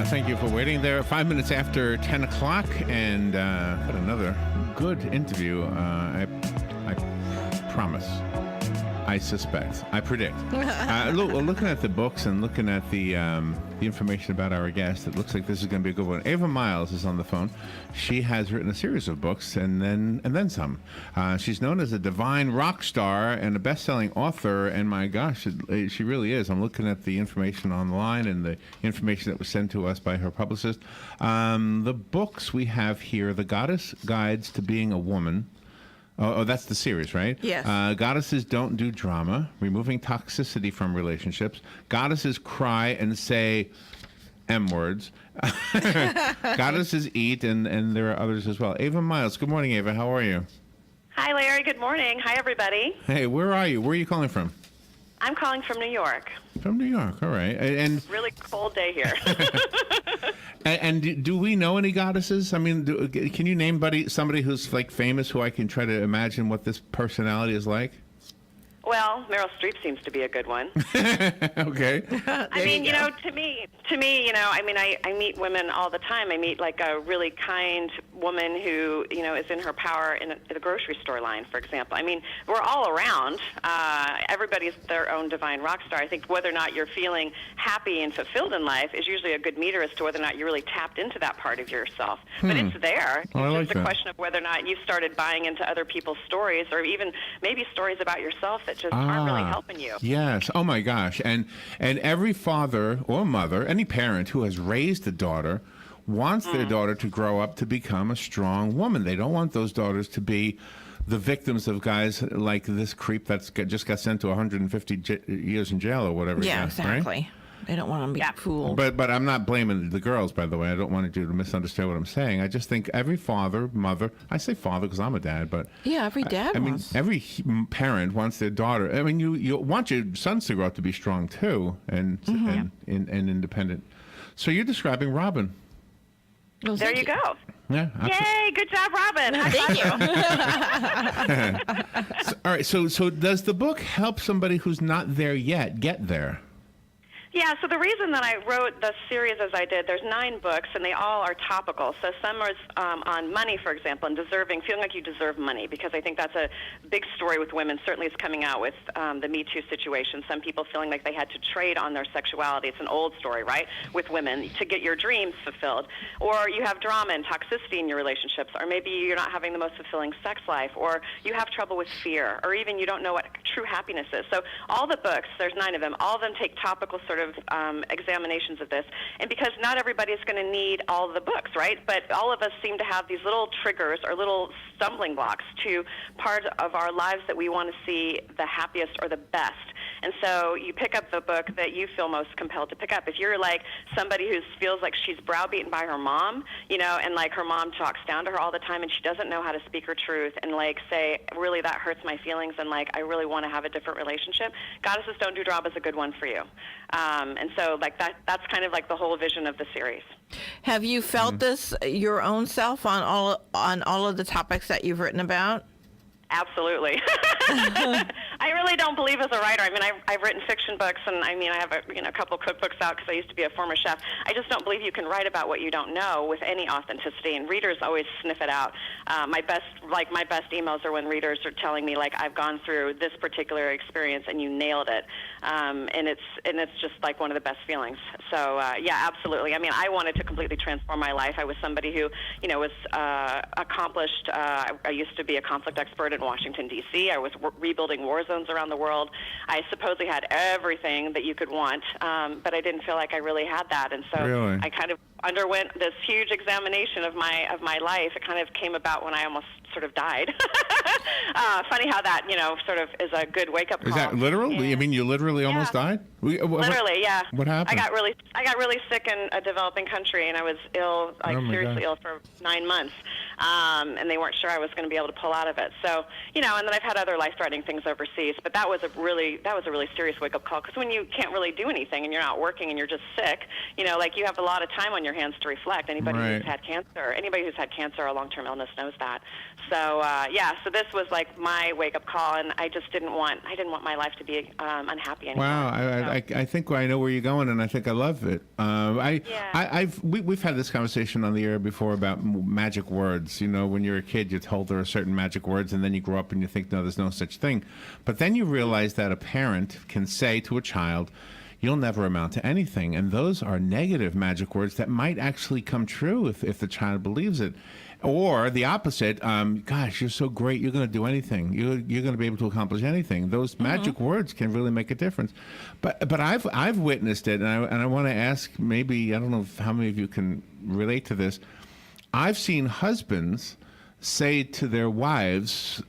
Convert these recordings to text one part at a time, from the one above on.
Thank you for waiting there. 5 minutes after 10 o'clock, and got another good interview. I promise. I suspect. I predict. Looking at the books and looking at the information about our guest, it looks like this is going to be a good one. Ava Miles is on the phone. She has written a series of books and then some. She's known as a divine rock star and a best-selling author. And my gosh, she really is. I'm looking at the information online and the information that was sent to us by her publicist. The books we have here: The Goddess Guides to Being a Woman. Oh, that's the series, right? Yes. Goddesses Don't Do Drama, Removing Toxicity from Relationships. Goddesses Cry and Say M words. Goddesses Eat, and there are others as well. Ava Miles. Good morning, Ava. How are you? Hi, Larry. Good morning. Hi, everybody. Hey, where are you? Where are you calling from? I'm calling from New York. From New York, all right. And really cold day here. and do we know any goddesses? I mean, can you name somebody who's like famous who I can try to imagine what this personality is like? Well, Meryl Streep seems to be a good one. Okay. I mean, you know, to me, you know, I mean, I meet women all the time. I meet like a really kind woman who, you know, is in her power in the grocery store line, for example. I mean, we're all around. Everybody's their own divine rock star. I think whether or not you're feeling happy and fulfilled in life is usually a good meter as to whether or not you really tapped into that part of yourself. But it's there. It's just a question of whether or not you've started buying into other people's stories, or even maybe stories about yourself that just aren't really helping you. Yes. Oh my gosh. And every father or mother, any parent who has raised a daughter, wants their daughter to grow up to become a strong woman. They don't want those daughters to be the victims of guys like this creep that's just got sent to 150 years in jail or whatever. Yeah, exactly. Right? They don't want to be fooled. But I'm not blaming the girls, by the way. I don't want you to misunderstand what I'm saying. I just think every father, mother, I say father because I'm a dad, but yeah, every dad wants. I mean, every parent wants their daughter. I mean, you want your sons to grow up to be strong too and independent. So you're describing Robin. Well, there you go. Yeah. Yay! Good job, Robin. Thank you. All right. So does the book help somebody who's not there yet get there? Yeah, so the reason that I wrote the series as I did, there's 9 books, and they all are topical. So some are on money, for example, and feeling like you deserve money, because I think that's a big story with women. Certainly it's coming out with the Me Too situation. Some people feeling like they had to trade on their sexuality. It's an old story, right, with women to get your dreams fulfilled. Or you have drama and toxicity in your relationships, or maybe you're not having the most fulfilling sex life, or you have trouble with fear, or even you don't know what true happiness is. So all the books, there's 9 of them, all of them take topical sort of examinations of this, and because not everybody is going to need all of the books, right? But all of us seem to have these little triggers or little stumbling blocks to part of our lives that we want to see the happiest or the best. And so you pick up the book that you feel most compelled to pick up. If you're like somebody who feels like she's browbeaten by her mom, you know, and like her mom talks down to her all the time and she doesn't know how to speak her truth and like say, really, that hurts my feelings and like I really want to have a different relationship, Goddesses Don't Do Drama is a good one for you. And so like that's kind of like the whole vision of the series. Have you felt this your own self on all of the topics that you've written about? Absolutely. I really don't believe as a writer. I mean, I've written fiction books, and I mean, I have a couple cookbooks out because I used to be a former chef. I just don't believe you can write about what you don't know with any authenticity, and readers always sniff it out. My best emails are when readers are telling me, like, I've gone through this particular experience and you nailed it, and it's just like one of the best feelings. So yeah, absolutely. I mean, I wanted to completely transform my life. I was somebody who, was accomplished. I used to be a conflict expert in Washington, D.C. I was rebuilding war zones around the world. I supposedly had everything that you could want, but I didn't feel like I really had that. And so I kind of underwent this huge examination of my life. It kind of came about when I almost sort of died. Funny how that, sort of is a good wake-up call. Is that literal? I mean, you literally almost died? Literally, yeah. What happened? I got really sick in a developing country, and I was ill, seriously ill for 9 months. And they weren't sure I was going to be able to pull out of it. So, and then I've had other life-threatening things overseas, but that was a really serious wake-up call, because when you can't really do anything and you're not working and you're just sick, like you have a lot of time on your hands to reflect. Anybody who's had cancer or long-term illness knows that. So so this was like my wake-up call, and I just didn't want my life to be unhappy anymore. Wow, I think I know where you're going, and I think I love it. We've had this conversation on the air before about magic words. You know, when you're a kid, you're told there are certain magic words, and then you grow up and you think, no, there's no such thing. But then you realize that a parent can say to a child, you'll never amount to anything. And those are negative magic words that might actually come true if the child believes it. Or the opposite, gosh, you're so great, you're going to do anything. You're going to be able to accomplish anything. Those magic words can really make a difference. But I've witnessed it, and I want to ask, maybe, I don't know how many of you can relate to this. I've seen husbands say to their wives,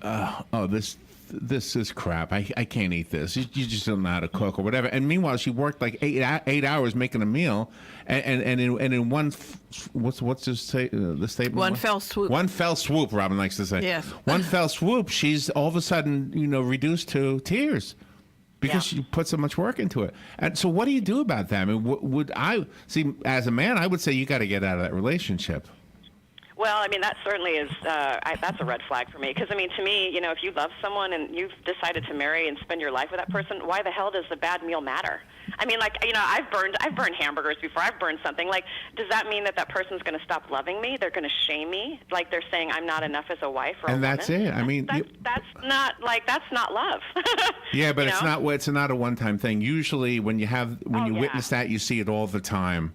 this is crap. I can't eat this. You just don't know how to cook or whatever. And meanwhile, she worked like 8 hours making a meal, and in one what's the statement? One fell swoop. One fell swoop. Robin likes to say. Yes. One fell swoop. She's all of a sudden reduced to tears because she put so much work into it. And so, what do you do about that? I mean, would I see as a man? I would say you got to get out of that relationship. Well, I mean, that certainly is, that's a red flag for me. Because, I mean, to me, if you love someone and you've decided to marry and spend your life with that person, why the hell does the bad meal matter? I mean, like, I've burned hamburgers before. I've burned something. Like, does that mean that person's going to stop loving me? They're going to shame me? Like, they're saying I'm not enough as a wife or a woman? And that's it. I mean, that's not love. Yeah, but it's not a one-time thing. Usually when you witness that, you see it all the time.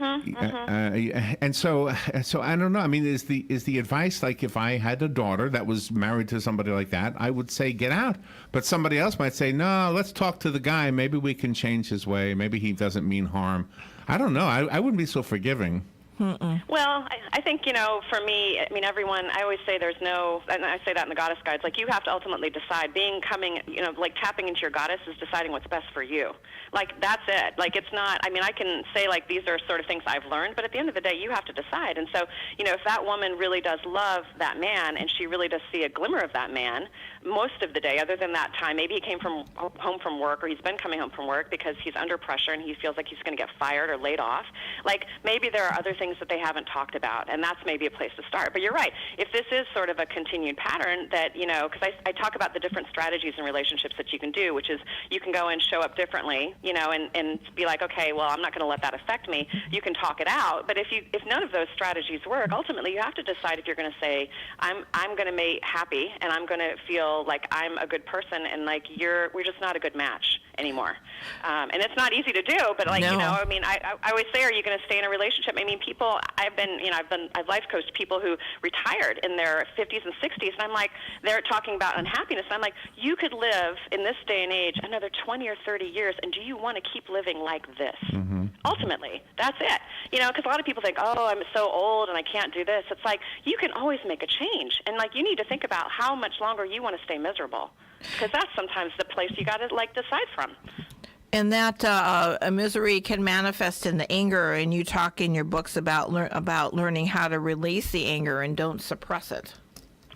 And so I don't know. I mean, is the advice, like, if I had a daughter that was married to somebody like that, I would say get out. But somebody else might say, no, let's talk to the guy. Maybe we can change his way. Maybe he doesn't mean harm. I don't know. I wouldn't be so forgiving. Well, I think, for me, I mean, everyone, I always say there's no, and I say that in the Goddess Guides, like, you have to ultimately decide. Like, tapping into your goddess is deciding what's best for you. Like, that's it. Like, it's not, I mean, I can say, like, these are sort of things I've learned, but at the end of the day, you have to decide. And so, if that woman really does love that man, and she really does see a glimmer of that man, most of the day, other than that time, maybe he came home from work, or he's been coming home from work because he's under pressure and he feels like he's going to get fired or laid off. Like, maybe there are other things that they haven't talked about, and that's maybe a place to start. But you're right. If this is sort of a continued pattern that, because I talk about the different strategies in relationships that you can do, which is you can go and show up differently, and be like, okay, well, I'm not going to let that affect me. You can talk it out. But if none of those strategies work, ultimately you have to decide if you're going to say, I'm going to be happy, and I'm going to feel like I'm a good person, and like we're just not a good match anymore. And it's not easy to do, but like, No. I mean, I always say, are you going to stay in a relationship? I mean, people, I've life coached people who retired in their 50s and 60s, and I'm like, they're talking about unhappiness, and I'm like, you could live in this day and age another 20 or 30 years, and do you want to keep living like this? Mm-hmm. Ultimately, that's it. Because a lot of people think, oh, I'm so old and I can't do this. It's like, you can always make a change, and like, you need to think about how much longer you want to stay miserable, because that's sometimes the place you got to like decide from. And that a misery can manifest in the anger, and you talk in your books about learning how to release the anger and don't suppress it.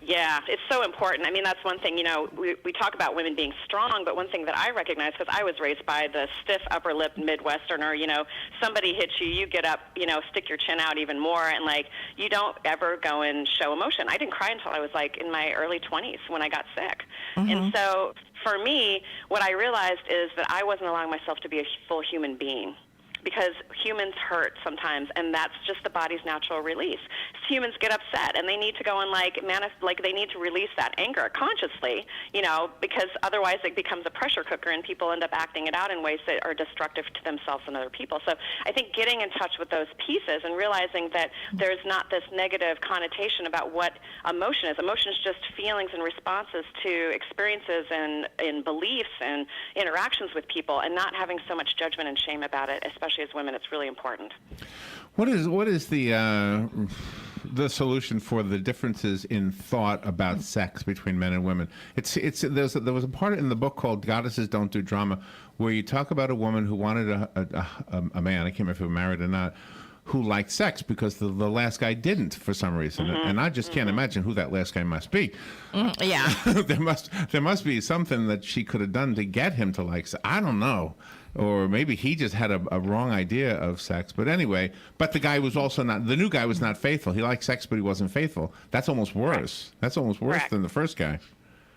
Yeah, it's so important. I mean, that's one thing, we talk about women being strong, but one thing that I recognize, because I was raised by the stiff upper lip Midwesterner, somebody hits you, you get up, stick your chin out even more, and like, you don't ever go and show emotion. I didn't cry until I was like in my early 20s when I got sick. Mm-hmm. And so for me, what I realized is that I wasn't allowing myself to be a full human being, because humans hurt sometimes, and that's just the body's natural release. Humans get upset, and they need to go and they need to release that anger consciously, because otherwise it becomes a pressure cooker, and people end up acting it out in ways that are destructive to themselves and other people. So I think getting in touch with those pieces and realizing that there's not this negative connotation about what emotion is. Emotion is just feelings and responses to experiences and in beliefs and interactions with people, and not having so much judgment and shame about it, especially as women. It's really important. What is the solution for the differences in thought about sex between men and women? There was a part in the book called Goddesses Don't Do Drama, where you talk about a woman who wanted a man, I can't remember if he was married or not, who liked sex because the last guy didn't for some reason. Mm-hmm. And I just can't imagine who that last guy must be. Yeah. There must be something that she could have done to get him to like sex. I don't know. or maybe he just had a wrong idea of sex. But anyway, but the new guy was not faithful. He liked sex, but he wasn't faithful. That's almost worse. Correct. That's almost worse Correct. than the first guy.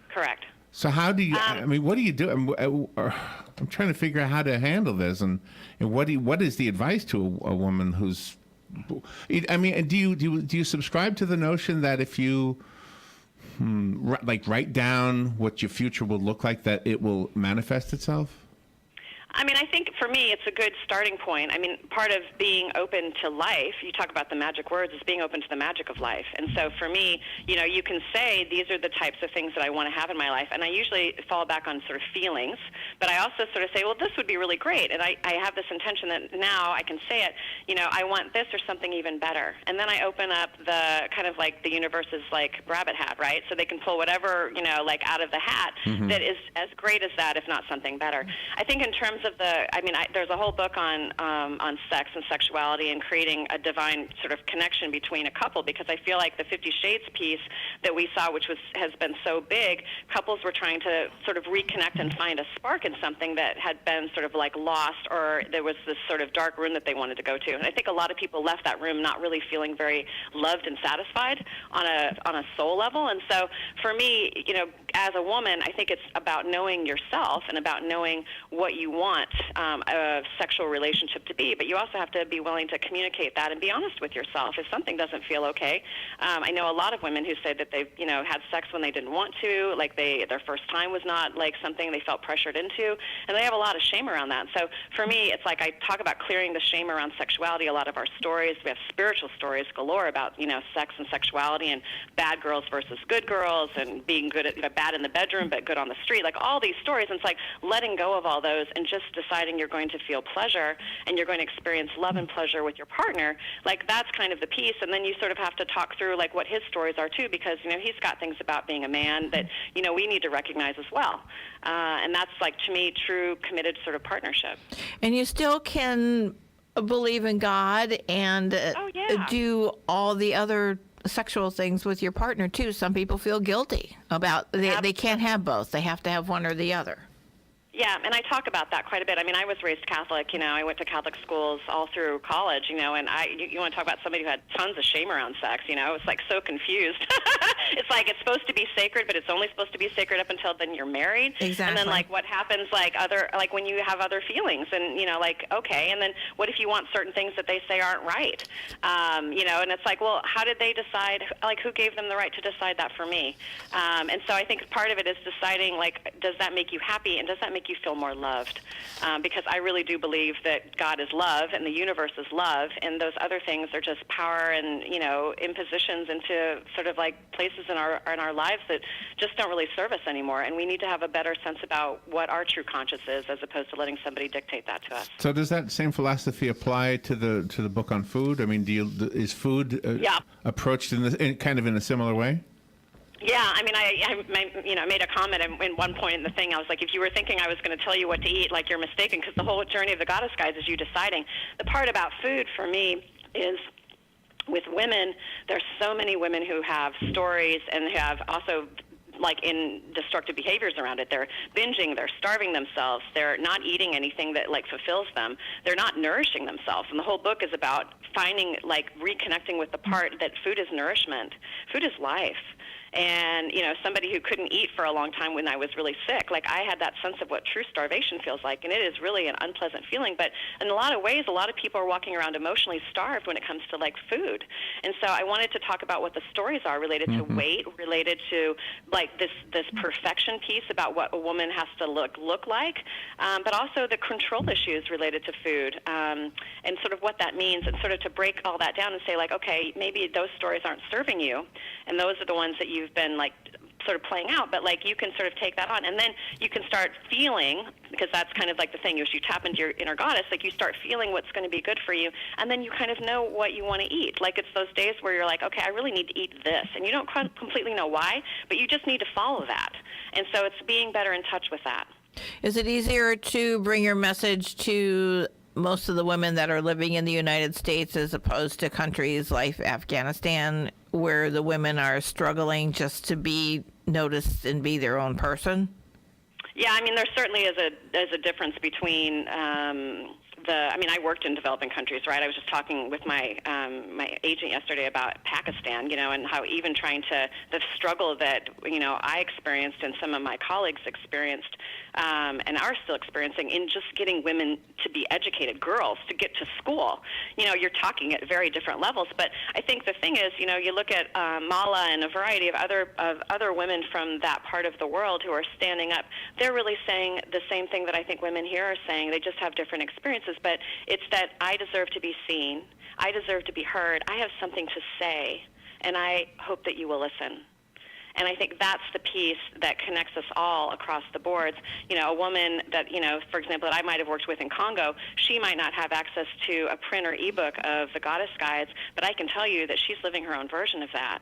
Correct. So how do you, what do you do? I'm trying to figure out how to handle this, and what is the advice to a woman who's, do you subscribe to the notion that if you write down what your future will look like, that it will manifest itself? I mean, I think for me, it's a good starting point. I mean, part of being open to life, you talk about the magic words, is being open to the magic of life. And so for me, you can say these are the types of things that I want to have in my life. And I usually fall back on sort of feelings, but I also sort of say, well, this would be really great. And I have this intention that now I can say it, I want this or something even better. And then I open up the kind of like the universe's like rabbit hat, right? So they can pull whatever, out of the hat that is as great as that, if not something better. I think in terms of there's a whole book on sex and sexuality and creating a divine sort of connection between a couple, because I feel like the 50 Shades piece that we saw, which has been so big, couples were trying to sort of reconnect and find a spark in something that had been sort of like lost, or there was this sort of dark room that they wanted to go to. And I think a lot of people left that room not really feeling very loved and satisfied on a soul level. And so for me, as a woman, I think it's about knowing yourself and about knowing what you want a sexual relationship to be, but you also have to be willing to communicate that and be honest with yourself. If something doesn't feel okay, I know a lot of women who say that they've had sex when they didn't want to, like their first time was not like something they felt pressured into, and they have a lot of shame around that. So for me, it's like I talk about clearing the shame around sexuality. A lot of our stories, we have spiritual stories galore about sex and sexuality and bad girls versus good girls and being good at bad in the bedroom but good on the street, like all these stories. And it's like letting go of all those and just deciding you're going to feel pleasure and you're going to experience love and pleasure with your partner. Like that's kind of the piece. And then you sort of have to talk through like what his stories are too, because he's got things about being a man that we need to recognize as well. And that's like, to me, true committed sort of partnership. And you still can believe in God and do all the other sexual things with your partner too. Some people feel guilty about they can't have both. They have to have one or the other. Yeah, and I talk about that quite a bit. I mean, I was raised Catholic, I went to Catholic schools all through college, and you want to talk about somebody who had tons of shame around sex, it's like so confused. It's like it's supposed to be sacred, but it's only supposed to be sacred up until then you're married. Exactly. And then like what happens like when you have other feelings and, okay, and then what if you want certain things that they say aren't right? And it's like, well, how did they decide, like who gave them the right to decide that for me? And so I think part of it is deciding, like, does that make you happy and does that make you feel more loved? Because I really do believe that God is love and the universe is love, and those other things are just power and impositions into sort of like places in our lives that just don't really serve us anymore. And we need to have a better sense about what our true conscience is, as opposed to letting somebody dictate that to us. So does that same philosophy apply to the book on food? I mean, is food approached in a similar way? Yeah, I mean, I made a comment in one point in the thing. I was like, if you were thinking I was going to tell you what to eat, like, you're mistaken, because the whole journey of the Goddess Guides is you deciding. The part about food for me is, with women, there's so many women who have stories and have also like in destructive behaviors around it. They're binging, they're starving themselves, they're not eating anything that like fulfills them, they're not nourishing themselves. And the whole book is about finding, like, reconnecting with the part that food is nourishment. Food is life. And, somebody who couldn't eat for a long time when I was really sick, like I had that sense of what true starvation feels like, and it is really an unpleasant feeling. But in a lot of ways, a lot of people are walking around emotionally starved when it comes to like food. And so I wanted to talk about what the stories are related to weight, related to like this perfection piece about what a woman has to look like, but also the control issues related to food, and sort of what that means, and sort of to break all that down and say, like, okay, maybe those stories aren't serving you, and those are the ones that you've been like sort of playing out, but like you can sort of take that on, and then you can start feeling, because that's kind of like the thing, as you tap into your inner goddess, like you start feeling what's going to be good for you, and then you kind of know what you want to eat. Like it's those days where you're like, okay, I really need to eat this, and you don't completely know why, but you just need to follow that. And so it's being better in touch with that. Is it easier to bring your message to most of the women that are living in the United States as opposed to countries like Afghanistan, where the women are struggling just to be noticed and be their own person? Yeah, I mean, there certainly is a difference between I worked in developing countries, right? I was just talking with my my agent yesterday about Pakistan, and how even the struggle that, I experienced and some of my colleagues experienced and are still experiencing in just getting women to be educated, girls to get to school. You're talking at very different levels. But I think the thing is, you look at Mala and a variety of other women from that part of the world who are standing up. They're really saying the same thing that I think women here are saying. They just have different experiences. But it's that I deserve to be seen. I deserve to be heard. I have something to say, and I hope that you will listen. And I think that's the piece that connects us all across the boards. A woman that, for example, that I might have worked with in Congo, she might not have access to a print or ebook of the Goddess Guides, but I can tell you that she's living her own version of that.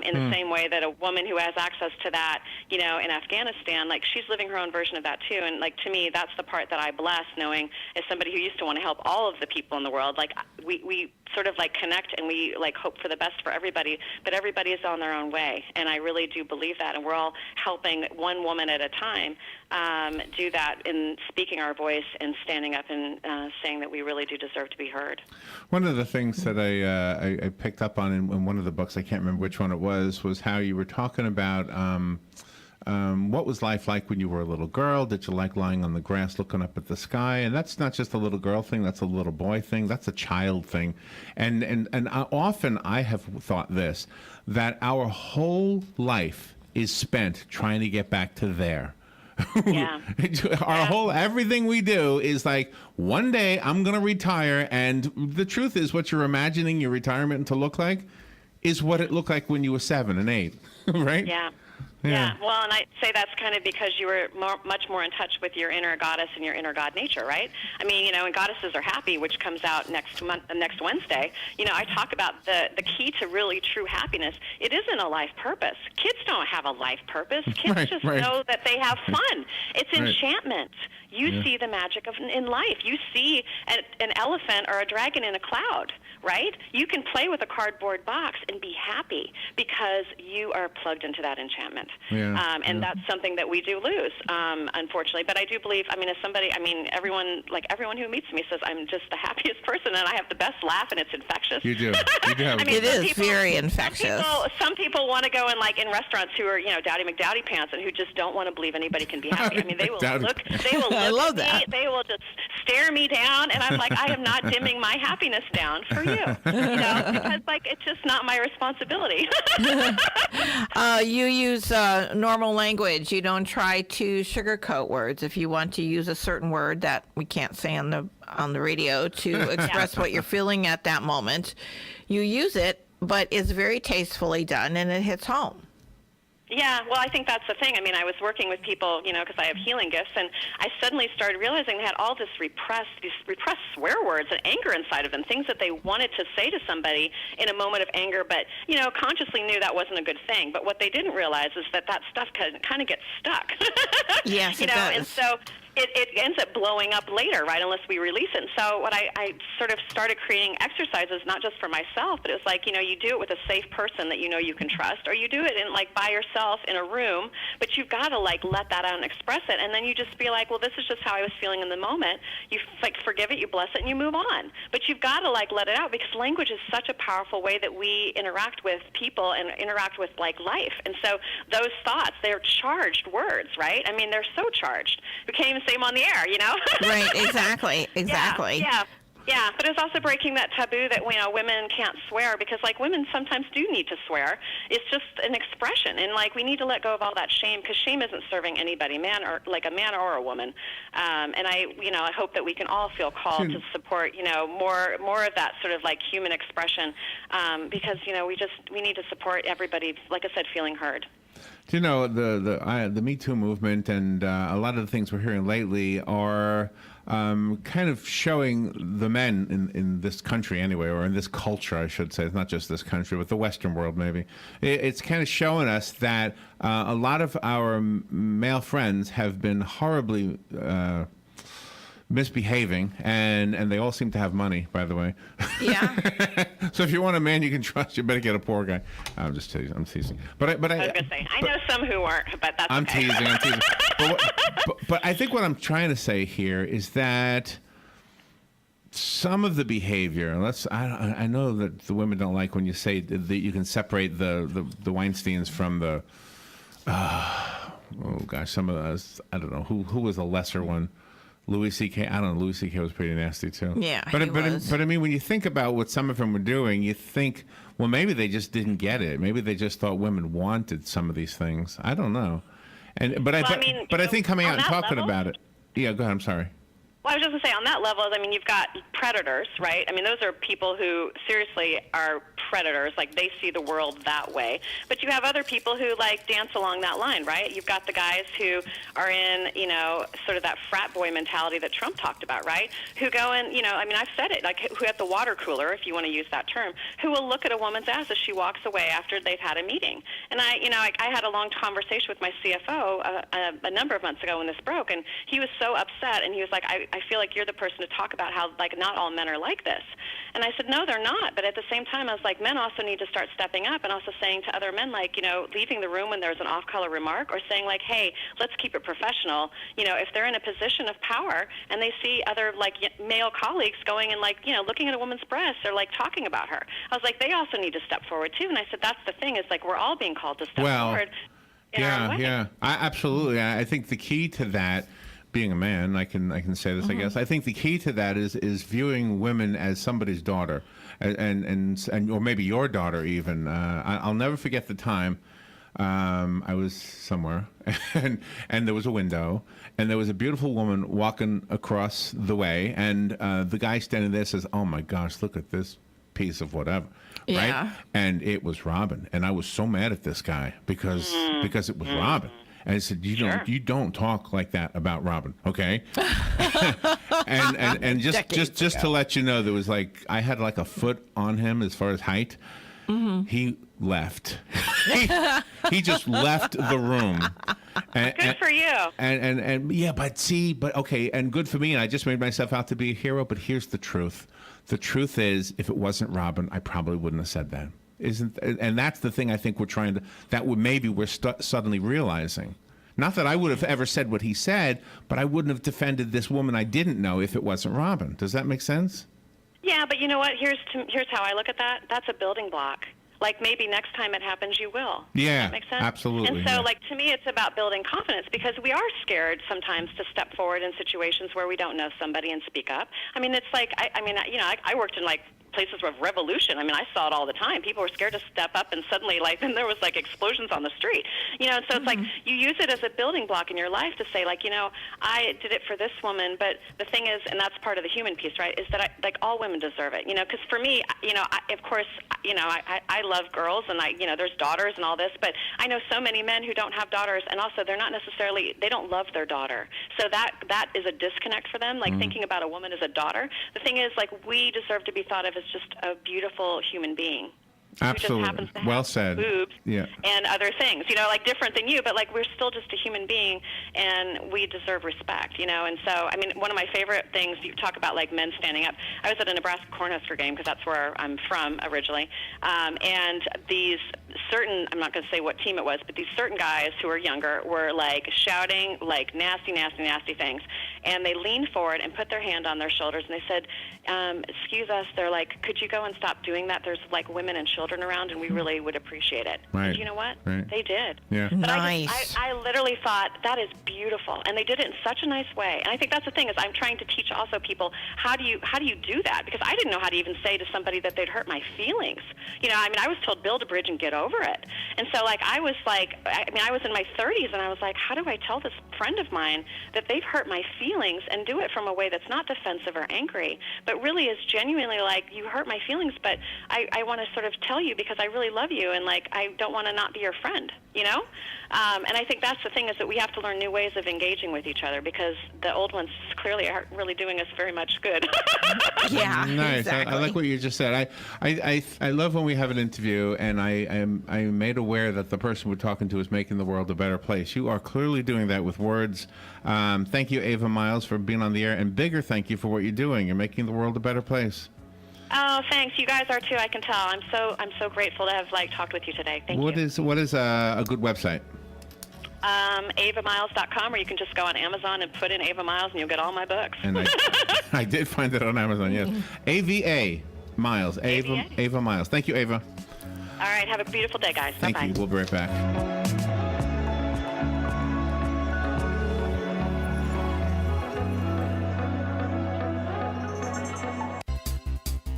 In the same way that a woman who has access to that, in Afghanistan, she's living her own version of that too. And to me, that's the part that I bless, knowing as somebody who used to want to help all of the people in the world. We sort of connect and we hope for the best for everybody, but everybody is on their own way. And I really do believe that. And we're all helping one woman at a time do that in speaking our voice and standing up and saying that we really do deserve to be heard. One of the things that I picked up on in one of the books, I can't remember which one it was how you were talking about what was life like when you were a little girl? Did you like lying on the grass looking up at the sky? And that's not just a little girl thing, that's a little boy thing, that's a child thing. And often I have thought this, that our whole life is spent trying to get back to there. Yeah. Everything we do is one day I'm going to retire, and the truth is what you're imagining your retirement to look like is what it looked like when you were 7 and 8, right? Yeah. Yeah. Well, and I say that's kind of because you were much more in touch with your inner goddess and your inner god nature, right? I mean, and Goddesses Are Happy, which comes out next Wednesday, I talk about the key to really true happiness. It isn't a life purpose. Kids don't have a life purpose. Kids know that they have fun. It's enchantment. You see the magic in life. You see an elephant or a dragon in a cloud, right? You can play with a cardboard box and be happy because you are plugged into that enchantment. And that's something that we do lose, unfortunately. But I do believe, everyone who meets me says I'm just the happiest person and I have the best laugh and it's infectious. You do. You do have it is very infectious. Some people want to go in restaurants who are, Dowdy McDowdy pants and who just don't want to believe anybody can be happy. I mean, they will look I love at that. me, they will just stare me down, and I'm like, I am not dimming my happiness down for you, because it's just not my responsibility. You use normal language. You don't try to sugarcoat words. If you want to use a certain word that we can't say on the radio to express what you're feeling at that moment, you use it, but it's very tastefully done, and it hits home. Yeah, well, I think that's the thing. I mean, I was working with people, because I have healing gifts, and I suddenly started realizing they had all these repressed swear words and anger inside of them, things that they wanted to say to somebody in a moment of anger, but, consciously knew that wasn't a good thing. But what they didn't realize is that stuff kind of gets stuck. Yes, it does. And so it ends up blowing up later, right, unless we release it. And so what I sort of started creating exercises, not just for myself, but it was you do it with a safe person that you can trust, or you do it in by yourself in a room, but you've got to let that out and express it, and then you just be well, this is just how I was feeling in the moment. You forgive it, you bless it, and you move on. But you've got to let it out, because language is such a powerful way that we interact with people and interact with life. And so those thoughts, they're charged words, right? I mean, they're so charged. We can't even say them on the air, Right, exactly. Yeah, but it's also breaking that taboo that women can't swear, because women sometimes do need to swear. It's just an expression, and we need to let go of all that shame, because shame isn't serving anybody, a man or a woman. And I hope that we can all feel called to support more of that sort of human expression, because we need to support everybody, like I said, feeling heard. Do you know the Me Too movement and a lot of the things we're hearing lately are kind of showing the men in this country anyway, or in this culture, I should say. It's not just this country, but the Western world maybe. It's kind of showing us that a lot of our male friends have been horribly misbehaving, and they all seem to have money, by the way. Yeah. So if you want a man you can trust, you better get a poor guy. I'm just teasing. I'm teasing. But I was gonna say, I know some who aren't, but that's I'm okay. teasing. I'm teasing. But I think what I'm trying to say here is that some of the behavior. I know that the women don't like when you say that you can separate the Weinsteins from the. Oh gosh, some of us. I don't know who was the lesser one. Louis C.K. I don't know. Louis C.K. was pretty nasty too. Yeah, but he was. I mean, when you think about what some of them were doing, you think, well, maybe they just didn't get it. Maybe they just thought women wanted some of these things. I don't know. But I think coming out and talking about it. Yeah, go ahead. I'm sorry. Well, I was just going to say, on that level, I mean, you've got predators, right? I mean, those are people who seriously are predators, like they see the world that way. But you have other people who, like, dance along that line, right? You've got the guys who are in, sort of that frat boy mentality that Trump talked about, right? Who go in, I mean, I've said it, like, who at the water cooler, if you want to use that term, who will look at a woman's ass as she walks away after they've had a meeting. And I had a long conversation with my CFO a number of months ago when this broke, and he was so upset, and he was like, I feel like you're the person to talk about how, like, not all men are like this. And I said, no, they're not. But at the same time, I was like, men also need to start stepping up and also saying to other men, like, leaving the room when there's an off-color remark, or saying, like, hey, let's keep it professional. If they're in a position of power and they see other, like, male colleagues going and, like, looking at a woman's breasts or, like, talking about her. I was like, they also need to step forward, too. And I said, that's the thing, is, like, we're all being called to step forward in our way. Yeah. Absolutely. I think the key to that, being a man, I can say this, I guess. I think the key to that is viewing women as somebody's daughter, and or maybe your daughter even. I'll never forget the time I was somewhere, and there was a window, and there was a beautiful woman walking across the way, and the guy standing there says, "Oh my gosh, look at this piece of whatever." Yeah. Right? And it was Robin, and I was so mad at this guy because it was Robin. And I said, you don't talk like that about Robin, okay? and just to let you know, there was I had like a foot on him as far as height. Mm-hmm. He left. he just left the room. Good for you. And yeah, but okay, and good for me. And I just made myself out to be a hero. But here's the truth. The truth is, if it wasn't Robin, I probably wouldn't have said that. And that's the thing I think we're suddenly realizing. Not that I would have ever said what he said, but I wouldn't have defended this woman I didn't know if it wasn't Robin. Does that make sense? Yeah, but you know what? Here's how I look at that. That's a building block. Like, maybe next time it happens, you will. Yeah, that makes sense? Absolutely. And so, to me, it's about building confidence, because we are scared sometimes to step forward in situations where we don't know somebody and speak up. I mean, it's like, I worked in, places of revolution. I mean, I saw it all the time. People were scared to step up, and suddenly, then there was, explosions on the street. And so it's like, you use it as a building block in your life to say, I did it for this woman, but the thing is, and that's part of the human piece, right, is that, all women deserve it. Because for me, of course, I love girls, and there's daughters and all this, but I know so many men who don't have daughters, and also they're not necessarily, they don't love their daughter. So that is a disconnect for them, thinking about a woman as a daughter. The thing is, we deserve to be thought of as just a beautiful human being. Absolutely. Who just happens to have well said. boobs yeah. and other things, different than you, but we're still just a human being, and we deserve respect, And so, I mean, one of my favorite things, you talk about men standing up. I was at a Nebraska Cornhusker game, because that's where I'm from originally, and these certain, I'm not going to say what team it was, but these certain guys who were younger were shouting nasty things, and they leaned forward and put their hand on their shoulders, and they said, excuse us, they're could you go and stop doing that? There's women and children around, and we really would appreciate it. Right. And you know what? Right. They did. Yeah. But nice. I literally thought, that is beautiful, and they did it in such a nice way. And I think that's the thing, is I'm trying to teach also people, how do you do that? Because I didn't know how to even say to somebody that they'd hurt my feelings. I was told, build a bridge and get over it. And so I was I was in my 30s, and I was like, how do I tell this friend of mine that they've hurt my feelings, and do it from a way that's not defensive or angry, but really is genuinely you hurt my feelings, but I want to sort of tell you because I really love you, and I don't want to not be your friend, And I think that's the thing, is that we have to learn new ways of engaging with each other, because the old ones clearly aren't really doing us very much good. Yeah, nice. exactly. I like what you just said. I love when we have an interview, and I'm made aware that the person we're talking to is making the world a better place. You are clearly doing that with words. Thank you, Ava Miles, for being on the air, and bigger thank you for what you're doing. You're making the world a better place. Oh, thanks. You guys are too. I can tell. I'm so grateful to have talked with you today. Thank you. What is a good website? AvaMiles.com, or you can just go on Amazon and put in Ava Miles, and you'll get all my books. And I did find it on Amazon. Yes, AVA Miles. Ava Miles. Thank you, Ava. All right. Have a beautiful day, guys. Thank you. We'll be right back.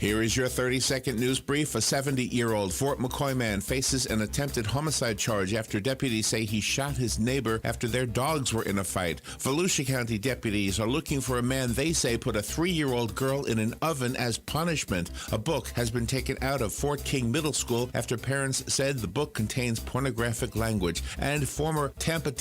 Here is your 30-second news brief. A 70-year-old Fort McCoy man faces an attempted homicide charge after deputies say he shot his neighbor after their dogs were in a fight. Volusia County deputies are looking for a man they say put a 3-year-old girl in an oven as punishment. A book has been taken out of Fort King Middle School after parents said the book contains pornographic language. And former Tampa